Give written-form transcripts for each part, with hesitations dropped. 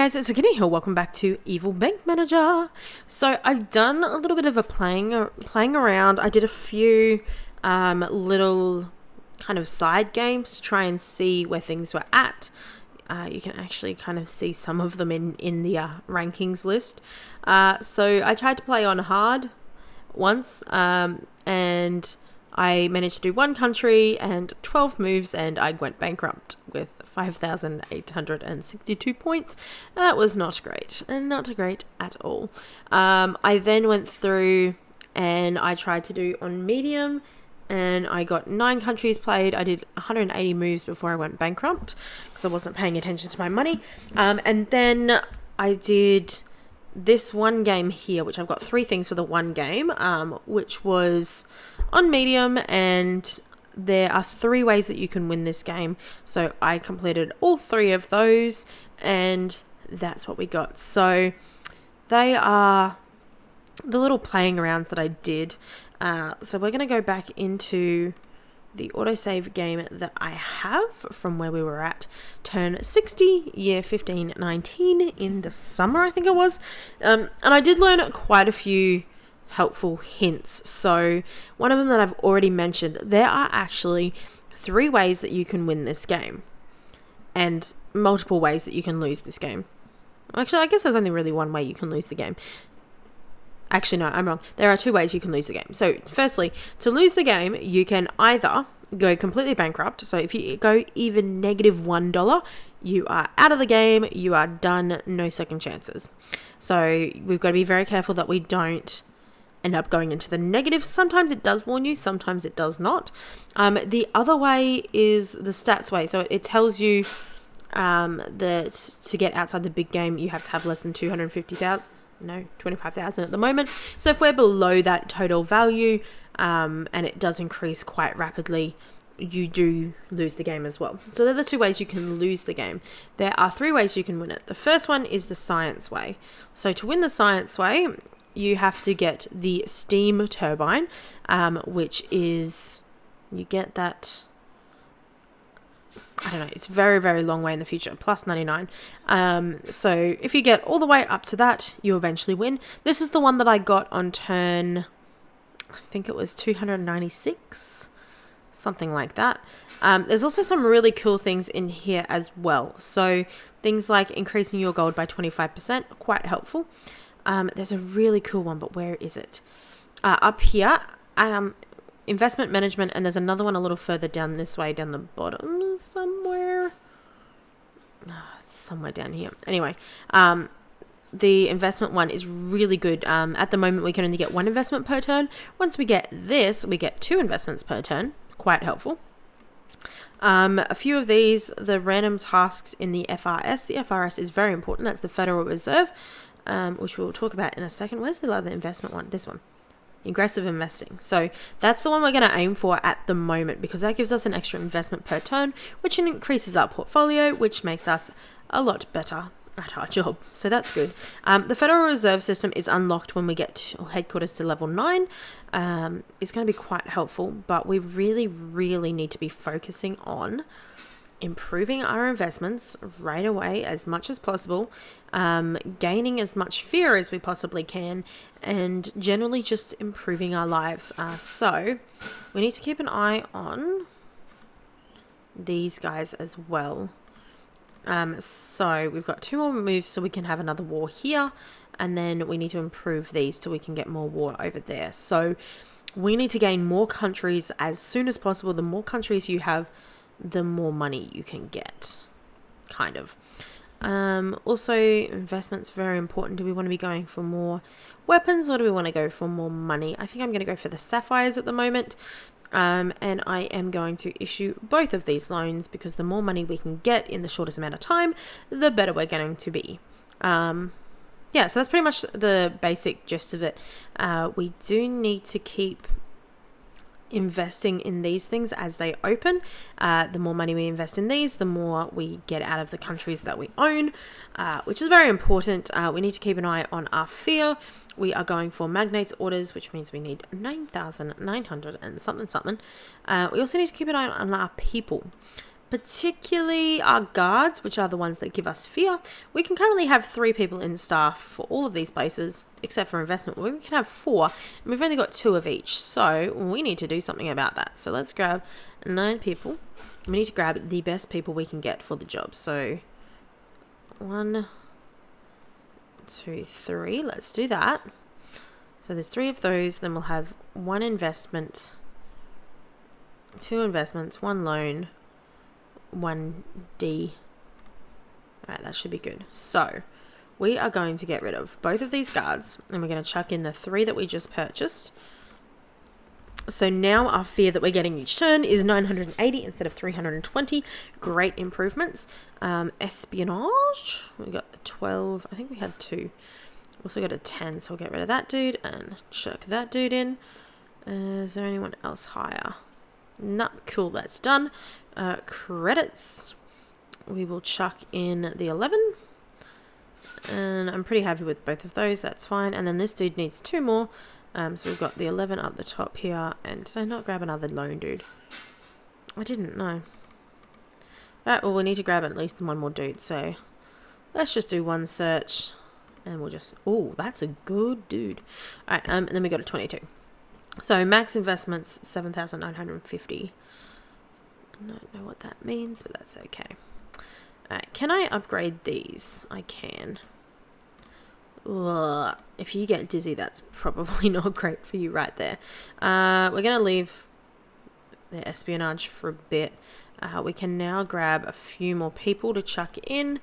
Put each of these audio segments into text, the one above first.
guys, it's Akini here. Welcome back to Evil Bank Manager. So I've done a little bit of a playing around. I did a few little kind of side games to try and see where things were at. You can actually kind of see some of them in the rankings list. So I tried to play on hard once, and I managed to do one country and 12 moves, and I went bankrupt with 5,862 points. That was not great, and not great at all. I then went through and I tried to do on medium, and I got 9 countries played. I did 180 moves before I went bankrupt because I wasn't paying attention to my money. And then I did this one game here, which I've got 3 things for the one game, which was on medium, and there are 3 ways that you can win this game. So I completed all 3 of those, and that's what we got. So they are the little playing arounds that I did. So we're going to go back into the autosave game that I have from where we were at turn 60, year 1519 in the summer, I think it was. And I did learn quite a few helpful hints. So one of them that I've already mentioned, there are actually 3 ways that you can win this game and multiple ways that you can lose this game. Actually, I guess there's only really one way you can lose the game. Actually, no, I'm wrong. There are 2 ways you can lose the game. So firstly, to lose the game, you can either go completely bankrupt. So if you go even -$1, you are out of the game, you are done, no second chances. So we've got to be very careful that we don't end up going into the negative. Sometimes it does warn you, sometimes it does not. The other way is the stats way. So it tells you that to get outside the big game, you have to have less than 25,000 at the moment. So if we're below that total value, and it does increase quite rapidly, you do lose the game as well. So they're the 2 ways you can lose the game. There are 3 ways you can win it. The first one is the science way. So to win the science way, you have to get the steam turbine, which is, you get that, I don't know, it's very, very long way in the future, plus 99. So if you get all the way up to that, you eventually win. This is the one that I got on turn, I think it was 296, something like that. There's also some really cool things in here as well. So things like increasing your gold by 25%, quite helpful. There's a really cool one, but where is it? Up here, investment management, and there's another one a little further down this way, down the bottom somewhere. Somewhere down here. Anyway, the investment one is really good. At the moment, we can only get 1 investment per turn. Once we get this, we get 2 investments per turn. Quite helpful. A few of these, the random tasks in the FRS. The FRS is very important. That's the Federal Reserve, which we'll talk about in a second. Where's the other investment one? This one. Aggressive investing. So that's the one we're going to aim for at the moment, because that gives us an extra investment per turn, which increases our portfolio, which makes us a lot better at our job. So that's good. The Federal Reserve System is unlocked when we get to headquarters to level 9. It's going to be quite helpful, but we really, really need to be focusing on improving our investments right away as much as possible, gaining as much fear as we possibly can, and generally just improving our lives. So we need to keep an eye on these guys as well. So we've got 2 more moves so we can have another war here, and then we need to improve these so we can get more war over there. So we need to gain more countries as soon as possible. The more countries you have, the more money you can get, kind of. Also, investment's very important. Do we want to be going for more weapons, or do we want to go for more money? I think I'm going to go for the sapphires at the moment. And I am going to issue both of these loans, because the more money we can get in the shortest amount of time, the better we're going to be. Yeah, so that's pretty much the basic gist of it. We do need to keep investing in these things as they open. The more money we invest in these, the more we get out of the countries that we own, which is very important. We need to keep an eye on our fear. We are going for magnates orders, which means we need 9,900 and something. We also need to keep an eye on our people. particularly our guards, which are the ones that give us fear. We can currently have 3 people in staff for all of these places, except for investment. We can have 4, and we've only got 2 of each. So we need to do something about that. So let's grab 9 people. We need to grab the best people we can get for the job. So 1, 2, 3. Let's do that. So there's 3 of those. Then we'll have 1 investment, 2 investments, 1 loan, 1 D. Alright, that should be good. So we are going to get rid of both of these guards, and we're going to chuck in the 3 that we just purchased. So now our fear that we're getting each turn is 980 instead of 320. Great improvements. Espionage, we got a 12. I think we had 2. Also got a 10, so we'll get rid of that dude and chuck that dude in. Is there anyone else higher? Nope. Cool, that's done. Credits, we will chuck in the 11, and I'm pretty happy with both of those. That's fine. And then this dude needs 2 more, so we've got the 11 up the top here. And did I not grab another loan dude? I didn't know. Well, we need to grab at least 1 more dude, so let's just do 1 search, and we'll just, oh, that's a good dude. All right, and then we got a 22. So max investments 7,950. I don't know what that means, but that's okay. Alright, can I upgrade these? I can. Ugh, if you get dizzy, that's probably not great for you right there. We're going to leave the espionage for a bit. We can now grab a few more people to chuck in.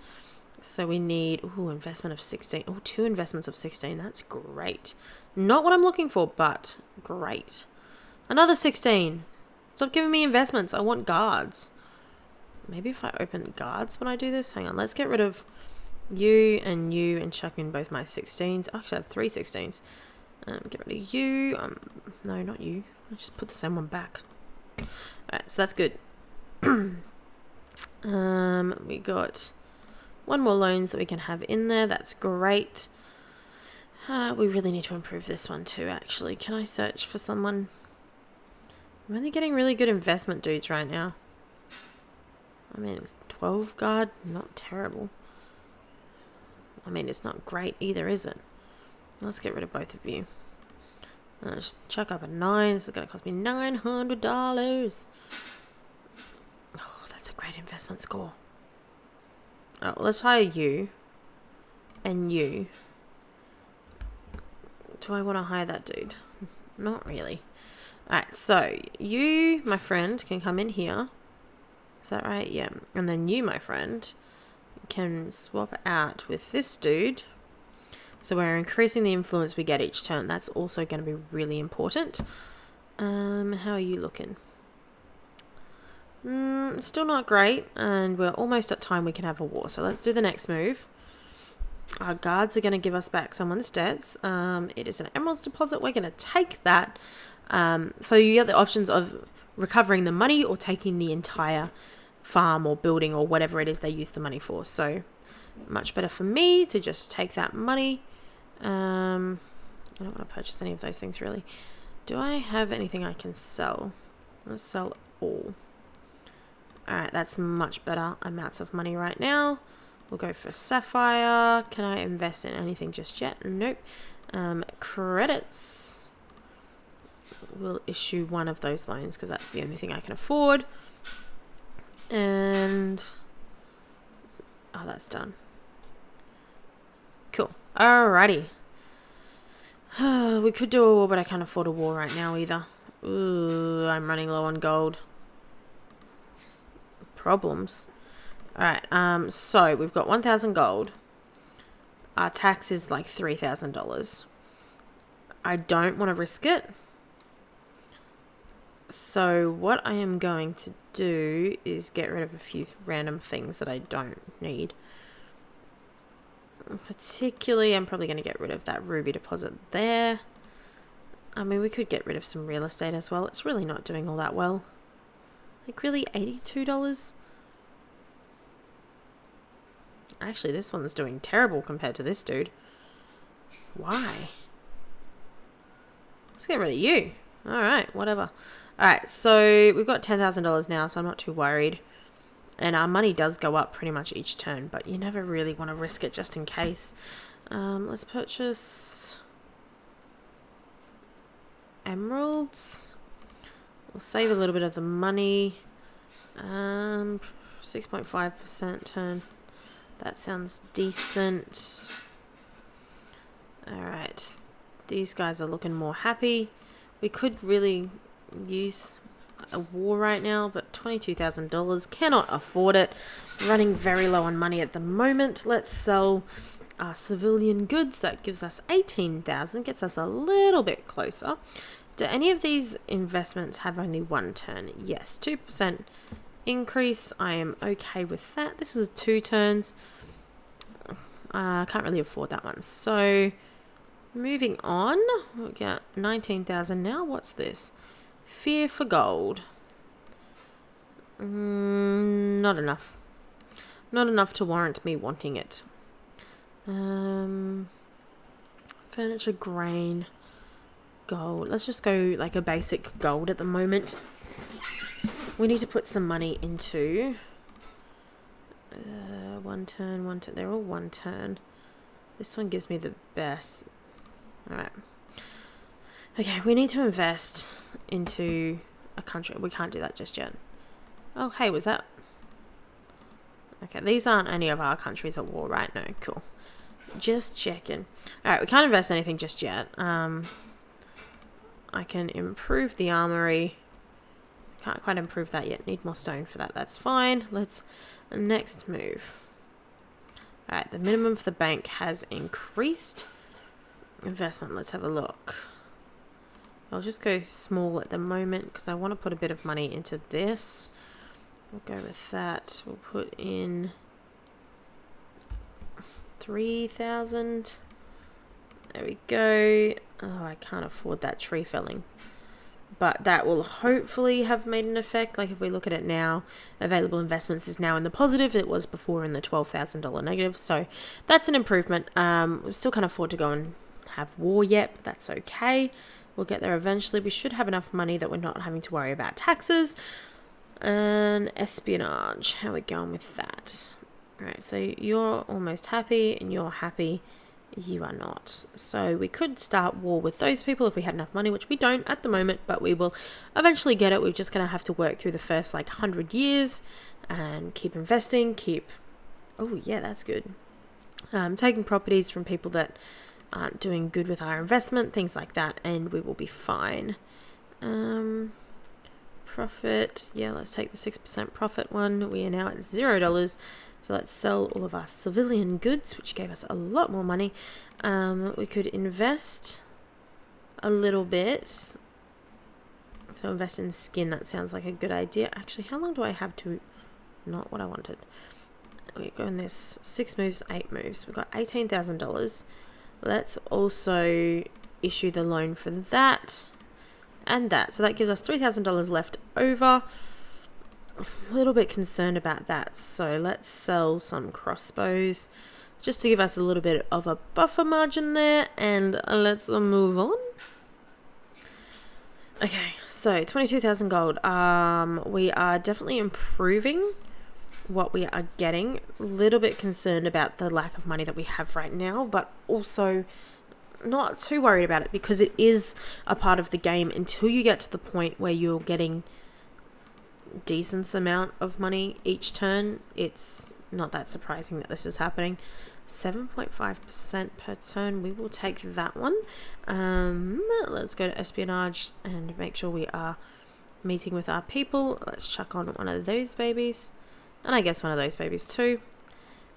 So we need, investment of 16. 2 investments of 16. That's great. Not what I'm looking for, but great. Another 16. Stop giving me investments. I want guards. Maybe if I open guards when I do this. Hang on. Let's get rid of you and chuck in both my 16s. Actually, I have 3 16s. Get rid of you. No, not you. I just put the same one back. Alright, so that's good. We got 1 more loans that we can have in there. That's great. We really need to improve this one too, actually. Can I search for someone? I'm only getting really good investment dudes right now. I mean, 12 guard, not terrible. I mean, it's not great either, is it? Let's get rid of both of you. Just chuck up a 9. This is going to cost me $900. Oh, that's a great investment score. Oh, well, let's hire you. And you. Do I want to hire that dude? Not really. Alright, so you, my friend, can come in here. Is that right? Yeah. And then you, my friend, can swap out with this dude. So we're increasing the influence we get each turn. That's also going to be really important. How are you looking? Still not great. And we're almost at time we can have a war. So let's do the next move. Our guards are going to give us back someone's debts. It is an emerald's deposit. We're going to take that. So you get the options of recovering the money or taking the entire farm or building or whatever it is they use the money for. So much better for me to just take that money. I don't want to purchase any of those things really. Do I have anything I can sell? Let's sell all. Alright, that's much better amounts of money right now. We'll go for sapphire. Can I invest in anything just yet? Nope. Credits. We'll issue 1 of those loans because that's the only thing I can afford. And oh, that's done. Cool. Alrighty. We could do a war, but I can't afford a war right now either. Ooh, I'm running low on gold. Problems. Alright, so we've got 1,000 gold. Our tax is like $3,000. I don't want to risk it. So what I am going to do is get rid of a few random things that I don't need. Particularly, I'm probably going to get rid of that ruby deposit there. I mean, we could get rid of some real estate as well. It's really not doing all that well. Like, really, $82? Actually, this one's doing terrible compared to this dude. Why? Let's get rid of you. Alright, whatever. Alright, so we've got $10,000 now, so I'm not too worried. And our money does go up pretty much each turn, but you never really want to risk it just in case. Let's purchase emeralds. We'll save a little bit of the money. 6.5% turn. That sounds decent. Alright. These guys are looking more happy. We could really use a war right now, but $22,000, cannot afford it. Running very low on money at the moment. Let's sell our civilian goods. That gives us 18,000, gets us a little bit closer. Do any of these investments have only one turn? Yes, 2% increase. I am okay with that. This is 2 turns. I can't really afford that one. So moving on, we'll get 19,000 now. What's this? Fear for gold. Not enough. Not enough to warrant me wanting it. Furniture, grain, gold. Let's just go like a basic gold at the moment. We need to put some money into one turn. They're all 1 turn. This one gives me the best. Alright. Okay, we need to invest into a country. We can't do that just yet. Oh, hey, was that... Okay, these aren't any of our countries at war, right? No, cool. Just checking. Alright, we can't invest anything just yet. I can improve the armory. Can't quite improve that yet. Need more stone for that. That's fine. Let's next move. Alright, the minimum for the bank has increased. Investment, let's have a look. I'll just go small at the moment because I want to put a bit of money into this. We'll go with that. We'll put in 3,000. There we go. Oh, I can't afford that tree felling. But that will hopefully have made an effect. Like if we look at it now, available investments is now in the positive. It was before in the $12,000 negative. So that's an improvement. We still can't afford to go and have war yet, but that's okay. We'll get there eventually. We should have enough money that we're not having to worry about taxes. And espionage. How are we going with that? Alright, so you're almost happy and you're happy. You are not. So we could start war with those people if we had enough money, which we don't at the moment, but we will eventually get it. We're just going to have to work through the first like 100 years and keep investing, oh yeah, that's good. Taking properties from people that aren't doing good with our investment, things like that, and we will be fine. Profit, yeah, let's take the 6% profit one. We are now at $0. So let's sell all of our civilian goods, which gave us a lot more money. We could invest a little bit. So invest in skin, that sounds like a good idea. Actually, how long do I have to... Not what I wanted. We go in this 6 moves, 8 moves. We've got $18,000. Let's also issue the loan for that and that. So that gives us $3,000 left over. A little bit concerned about that, so let's sell some crossbows just to give us a little bit of a buffer margin there, and let's move on. Okay, so 22,000 gold. We are definitely improving what we are getting. A little bit concerned about the lack of money that we have right now, but also not too worried about it because it is a part of the game until you get to the point where you're getting decent amount of money each turn. It's not that surprising that this is happening. 7.5% per turn. We will take that one. Let's go to espionage and make sure we are meeting with our people. Let's chuck on one of those babies, and I guess one of those babies too.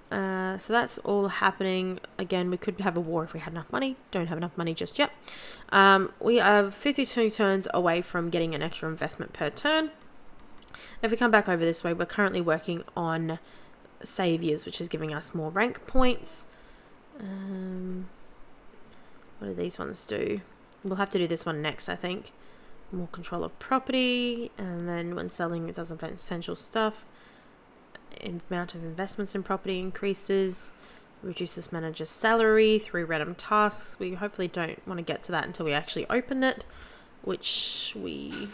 So that's all happening. Again, we could have a war if we had enough money. Don't have enough money just yet. We are 52 turns away from getting an extra investment per turn. If we come back over this way, we're currently working on saviors, which is giving us more rank points. What do these ones do? We'll have to do this one next, I think. More control of property, and then when selling, it does essential stuff. Amount of investments in property increases. Reduces manager's salary through random tasks. We hopefully don't want to get to that until we actually open it, which we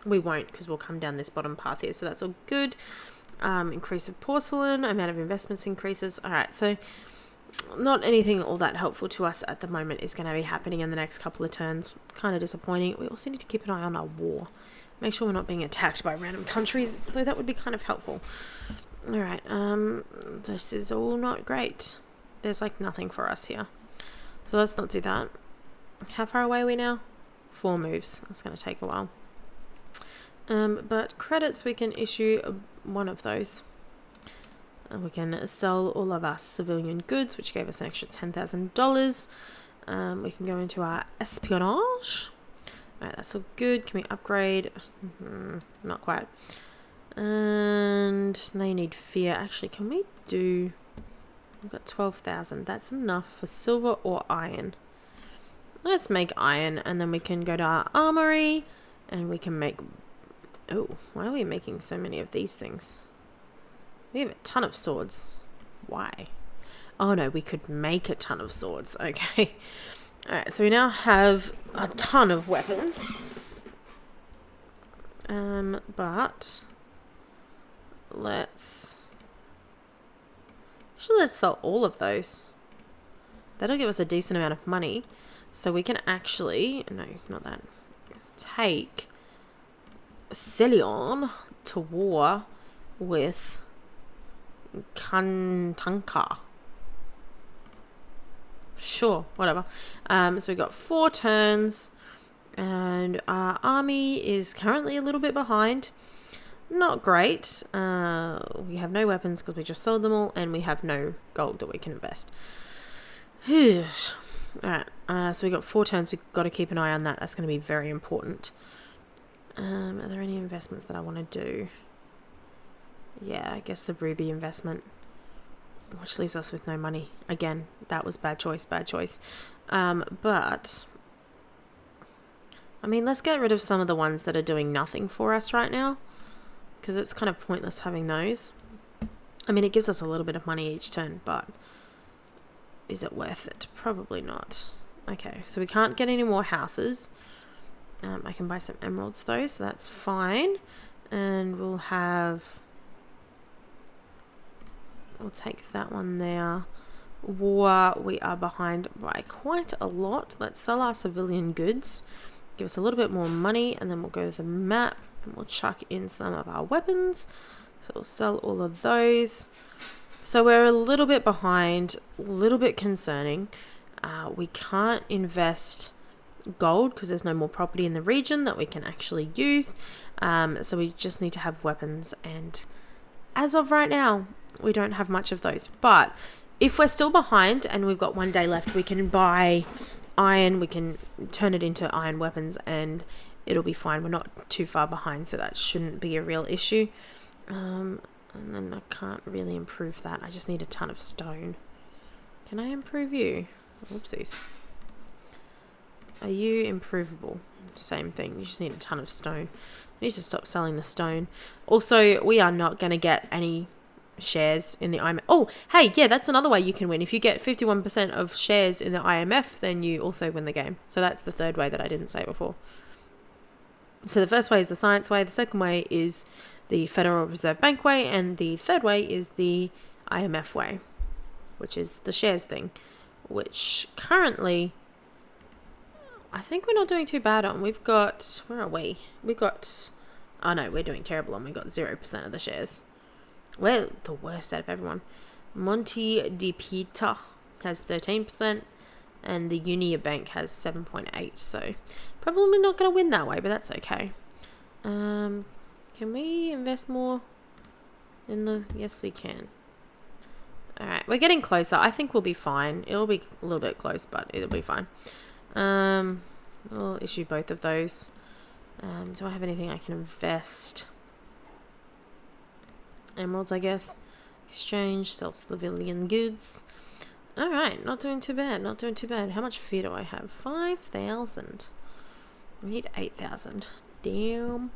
won't, because we'll come down this bottom path here, so that's all good. Increase of porcelain, amount of investments increases. All right, so not anything all that helpful to us at the moment is going to be happening in the next couple of turns. Kind of disappointing. We also need to keep an eye on our war. Make sure we're not being attacked by random countries, though that would be kind of helpful. All right, this is all not great. There's like nothing for us here. So let's not do that. How far away are we now? 4 moves. It's going to take a while. But credits, we can issue one of those. We can sell all of our civilian goods, which gave us an extra $10,000. We can go into our espionage. Alright, that's all good. Can we upgrade? Not quite. And they need fear. Actually, can we do... We've got 12,000. That's enough for silver or iron. Let's make iron, and then we can go to our armory, and we can make... Oh, why are we making so many of these things? We have a ton of swords. Why? Oh no, we could make a ton of swords. Okay. Alright, so we now have a ton of weapons. But let's sell all of those. That'll give us a decent amount of money. So we can actually, no, not that, take Celion to war with Kantanka. Sure, whatever. So we got 4 turns, and our army is currently a little bit behind. Not great. We have no weapons because we just sold them all, and we have no gold that we can invest. Alright, so we got 4 turns. We've got to keep an eye on that. That's going to be very important. Are there any investments that I want to do? Yeah, I guess the ruby investment, which leaves us with no money. Again, that was bad choice. But I mean, let's get rid of some of the ones that are doing nothing for us right now, because it's kind of pointless having those. I mean, it gives us a little bit of money each turn, but is it worth it? Probably not. Okay, so we can't get any more houses. I can buy some emeralds though, so that's fine. And we'll take that one there. War, we are behind by quite a lot. Let's sell our civilian goods. Give us a little bit more money, and then we'll go to the map and we'll chuck in some of our weapons. So we'll sell all of those. So we're a little bit behind, a little bit concerning. We can't invest gold because there's no more property in the region that we can actually use. So we just need to have weapons, and as of right now, we don't have much of those. But if we're still behind and we've got 1 day left, we can buy iron, we can turn it into iron weapons, and it'll be fine. We're not too far behind, so that shouldn't be a real issue. And then I can't really improve that. I just need a ton of stone. Can I improve you? Oopsies. Are you improvable? Same thing. You just need a ton of stone. I need to stop selling the stone. Also, we are not going to get any shares in the IMF. Oh, hey, yeah, that's another way you can win. If you get 51% of shares in the IMF, then you also win the game. So that's the third way that I didn't say before. So the first way is the science way. The second way is the Federal Reserve Bank way. And the third way is the IMF way, which is the shares thing, which currently I think we're not doing too bad on. We've got, where are we? Oh no, we're doing terrible on. We got 0% of the shares. We're the worst out of everyone. Monte di Pieta has 13%, and the Unia Bank has 7.8%. So probably not going to win that way, but that's okay. Can we invest more in the? Yes, we can. All right, we're getting closer. I think we'll be fine. It'll be a little bit close, but it'll be fine. We'll issue both of those. Do I have anything I can invest? Emeralds, I guess. Exchange, sell civilian goods. Alright, not doing too bad, not doing too bad. How much fear do I have? 5,000. We need 8,000. Damn.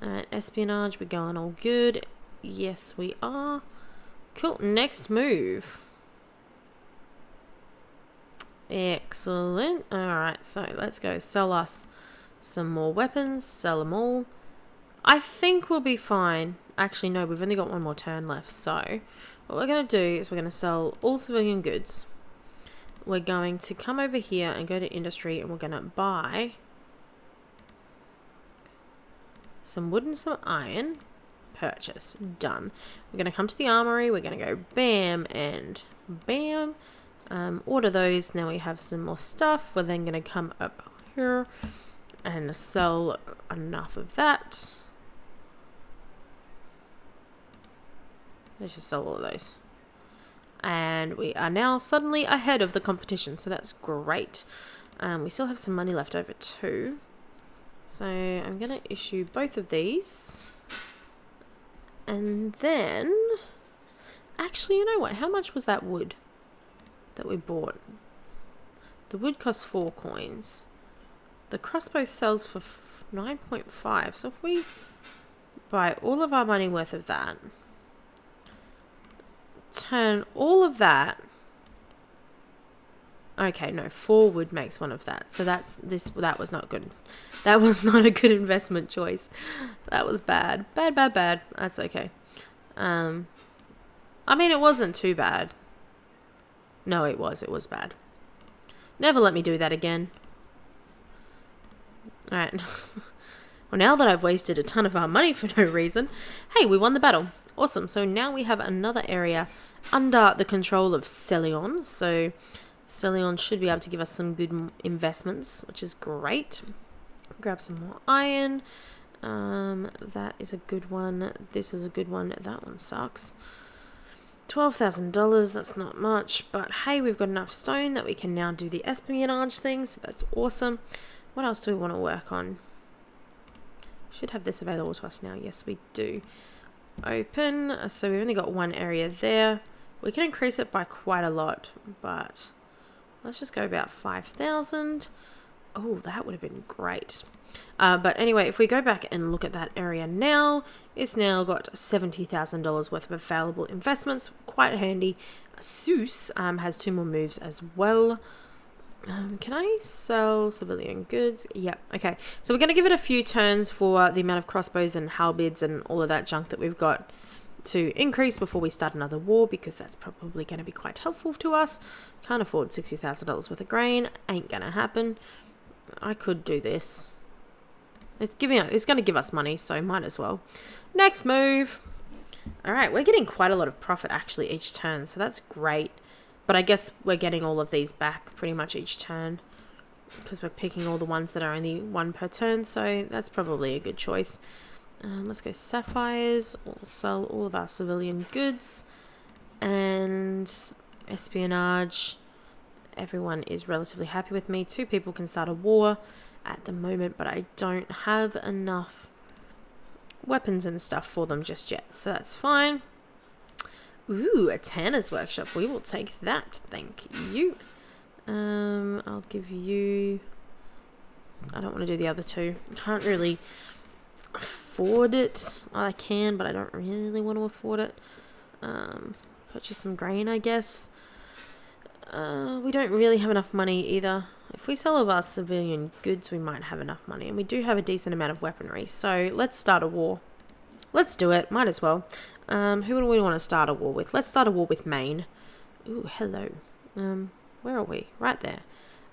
Alright, espionage, we're going all good. Yes, we are. Cool, next move. Excellent. Alright, so let's go sell us some more weapons. Sell them all. I think we'll be fine. Actually, no, we've only got one more turn left. So what we're going to do is we're going to sell all civilian goods. We're going to come over here and go to industry, and we're going to buy some wood and some iron. Purchase. Done. We're going to come to the armory. We're going to go bam and bam. Order those. Now we have some more stuff. We're then going to come up here and sell enough of that. Let's just sell all of those. And we are now suddenly ahead of the competition, so that's great. We still have some money left over too. So I'm going to issue both of these. And then, actually, you know what? How much was that wood that we bought? The wood cost 4 coins. The crossbow sells for 9.5. So if we buy all of our money worth of that, turn all of that. Okay, no, 4 wood makes 1 of that. So that was not good. That was not a good investment choice. That was bad. Bad. That's okay. I mean, it wasn't too bad. No, it was bad. Never let me do that again. Alright. Well, now that I've wasted a ton of our money for no reason, hey, we won the battle. Awesome. So now we have another area under the control of Celion. So Celion should be able to give us some good investments, which is great. Grab some more iron. That is a good one. This is a good one. That one sucks. $12,000. That's not much, but hey, we've got enough stone that we can now do the espionage thing, so that's awesome. What else do we want to work on? Should have this available to us now. Yes, we do. Open. So we've only got one area there. We can increase it by quite a lot, but let's just go about 5,000. Oh, that would have been great. But anyway, if we go back and look at that area now, it's now got $70,000 worth of available investments. Quite handy. Zeus has 2 more moves as well. Can I sell civilian goods? Yep. Okay. So we're going to give it a few turns for the amount of crossbows and halberds and all of that junk that we've got to increase before we start another war, because that's probably going to be quite helpful to us. Can't afford $60,000 worth of grain. Ain't going to happen. I could do this. It's going to give us money, so might as well. Next move. All right, we're getting quite a lot of profit actually each turn, so that's great. But I guess we're getting all of these back pretty much each turn, because we're picking all the ones that are only 1 per turn, so that's probably a good choice. Let's go sapphires. We'll sell all of our civilian goods and espionage. Everyone is relatively happy with me. 2 people can start a war at the moment, but I don't have enough weapons and stuff for them just yet, so that's fine. Ooh, a tanner's workshop. We will take that. Thank you. I'll give you... I don't want to do the other 2. Can't really afford it. I can, but I don't really want to afford it. Purchase some grain, I guess. We don't really have enough money either. If we sell all of our civilian goods, we might have enough money. And we do have a decent amount of weaponry. So let's start a war. Let's do it. Might as well. Who do we want to start a war with? Let's start a war with Maine. Ooh, hello. Where are we? Right there.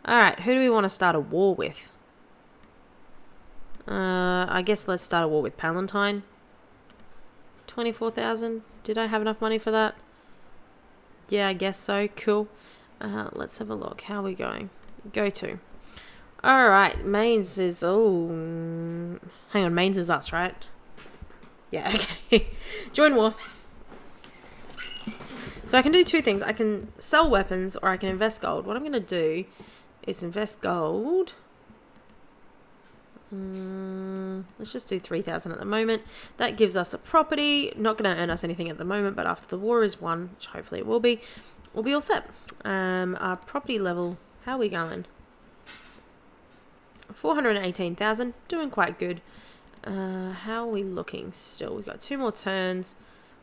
Alright, who do we want to start a war with? I guess let's start a war with Palatine. 24,000. Did I have enough money for that? Yeah, I guess so. Cool. Let's have a look. How are we going? Go to. Alright, Mainz is... Oh, hang on, Mainz is us, right? Yeah, okay. Join war. So I can do 2 things. I can sell weapons or I can invest gold. What I'm going to do is invest gold. Let's just do 3,000 at the moment. That gives us a property. Not going to earn us anything at the moment, but after the war is won, which hopefully it will be, we'll be all set. Our property level, how are we going? 418,000, doing quite good. How are we looking still? We've got 2 more turns.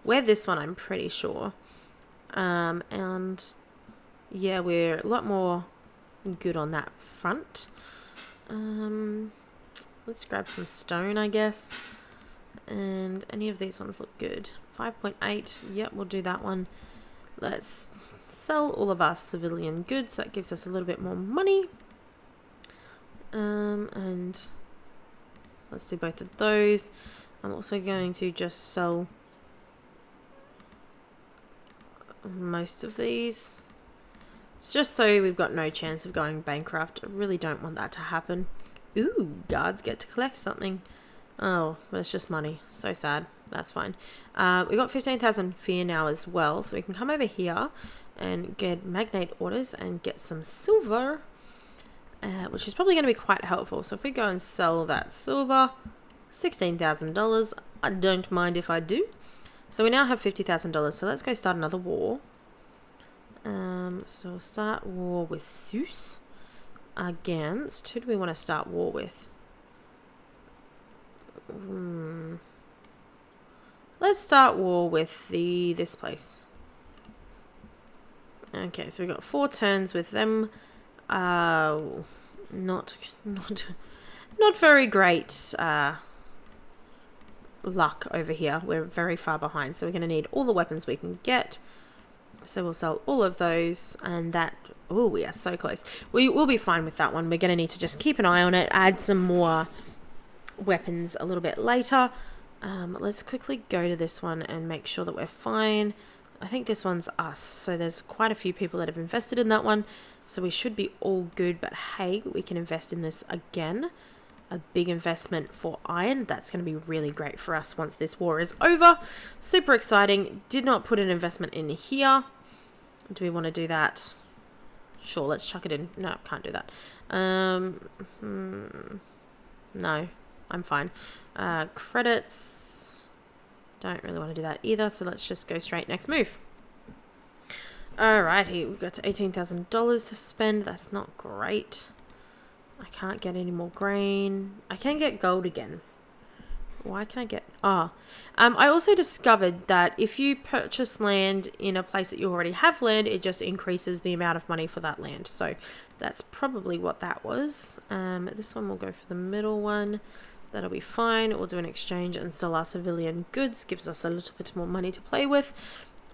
We're this one, I'm pretty sure. And yeah, we're a lot more good on that front. Let's grab some stone, I guess. And any of these ones look good. 5.8. Yep, we'll do that one. Let's sell all of our civilian goods. That gives us a little bit more money. And let's do both of those. I'm also going to just sell most of these. It's just so we've got no chance of going bankrupt. I really don't want that to happen. Ooh, guards get to collect something. Oh, but it's just money. So sad. That's fine. We got 15,000 fear now as well, so we can come over here and get magnate orders and get some silver, which is probably going to be quite helpful. So if we go and sell that silver, $16,000. I don't mind if I do. So we now have $50,000. So let's go start another war. So we'll start war with Zeus against. Who do we want to start war with? Let's start war with this place. Okay, so we got 4 turns with them. Not very great luck over here. We're very far behind, so we're going to need all the weapons we can get. So we'll sell all of those, and that... Oh, we are so close. We will be fine with that one. We're going to need to just keep an eye on it, add some more weapons a little bit later. Let's quickly go to this one and make sure that we're fine. I think this one's us, so there's quite a few people that have invested in that one, so we should be all good. But hey, we can invest in this again. A big investment for iron. That's going to be really great for us once this war is over. Super exciting. Did not put an investment in here. Do we want to do that? Sure, let's chuck it in. No, can't do that. No, I'm fine. Credits. Don't really want to do that either, so let's just go straight next move. Alrighty, we've got to $18,000 to spend. That's not great. I can't get any more grain. I can get gold again. Why can I get... I also discovered that if you purchase land in a place that you already have land, it just increases the amount of money for that land. So that's probably what that was. This one will go for the middle one. That'll be fine. We'll do an exchange and sell our civilian goods. Gives us a little bit more money to play with.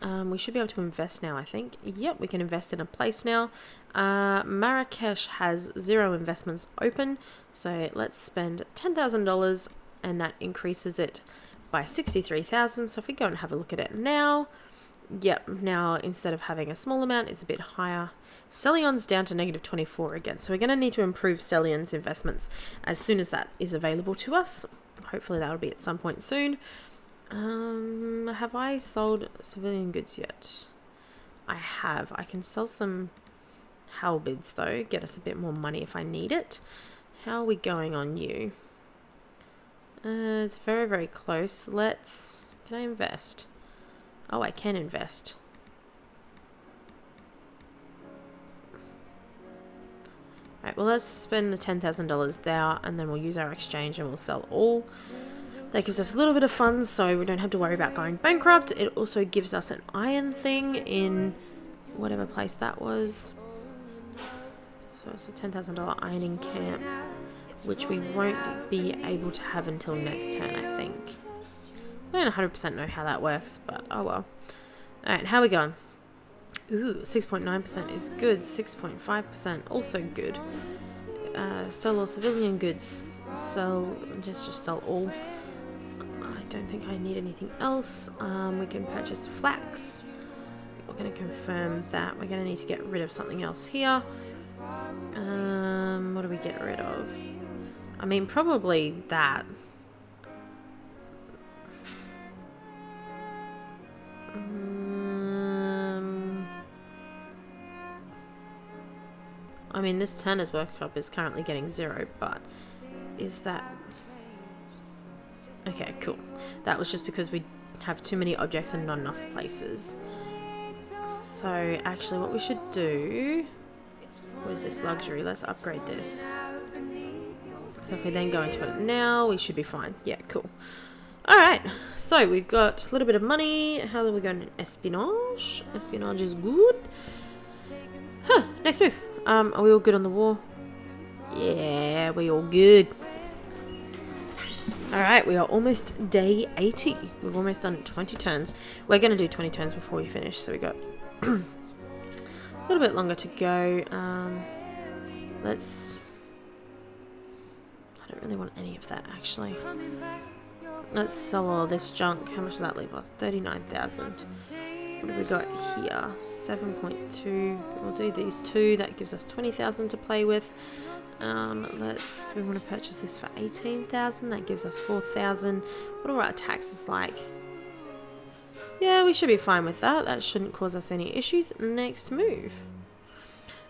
We should be able to invest now, I think. Yep, we can invest in a place now. Marrakesh has 0 investments open. So let's spend $10,000 and that increases it by 63,000. So if we go and have a look at it now, yep, now instead of having a small amount, it's a bit higher. Cellion's down to -24 again. So we're going to need to improve Cellion's investments as soon as that is available to us. Hopefully that'll be at some point soon. Have I sold civilian goods yet? I have. I can sell some halberds though, get us a bit more money if I need it. How are we going on you? It's very, very close. Can I invest? Oh, I can invest. Alright, well let's spend the $10,000 there and then we'll use our exchange and we'll sell all. That gives us a little bit of funds so we don't have to worry about going bankrupt. It also gives us an iron thing in whatever place that was. So it's a $10,000 ironing camp, which we won't be able to have until next turn, I think. I don't 100% know how that works, but oh well. Alright, how are we going? Ooh, 6.9% is good. 6.5% also good. Sell all civilian goods. Just sell all. I don't think I need anything else. We can purchase flax. We're going to confirm that. We're going to need to get rid of something else here. What do we get rid of? I mean, probably that. I mean, this Turner's workshop is currently getting 0, but is that... Okay, cool. That was just because we have too many objects and not enough places. So, actually, what we should do... What is this? Luxury. Let's upgrade this. So if we then go into it now, we should be fine. Yeah, cool. Alright, so we've got a little bit of money. How are we going in espionage? Espionage is good. Huh, next move. Are we all good on the war? Yeah, we all good. Alright, we are almost day 80. We've almost done 20 turns. We're going to do 20 turns before we finish, so we got a little bit longer to go. Let's... I don't really want any of that, actually. Let's sell all this junk. How much does that leave us? 39,000. What have we got here? 7.2. We'll do these two. That gives us 20,000 to play with. We want to purchase this for 18,000. That gives us 4,000. What are our taxes like? Yeah, we should be fine with that. That shouldn't cause us any issues. Next move.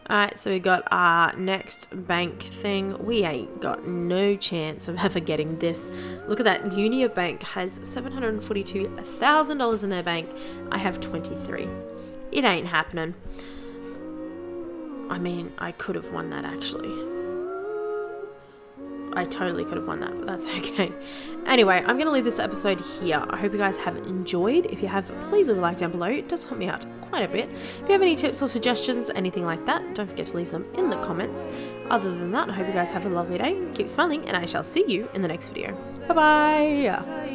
Alright, so we got our next bank thing. We ain't got no chance of ever getting this. Look at that. Unia Bank has $742,000 in their bank. I have 23. It ain't happening. I mean, I could have won that actually. I totally could have won that, but that's okay. Anyway, I'm going to leave this episode here. I hope you guys have enjoyed. If you have, please leave a like down below. It does help me out quite a bit. If you have any tips or suggestions, anything like that, don't forget to leave them in the comments. Other than that, I hope you guys have a lovely day. Keep smiling, and I shall see you in the next video. Bye-bye!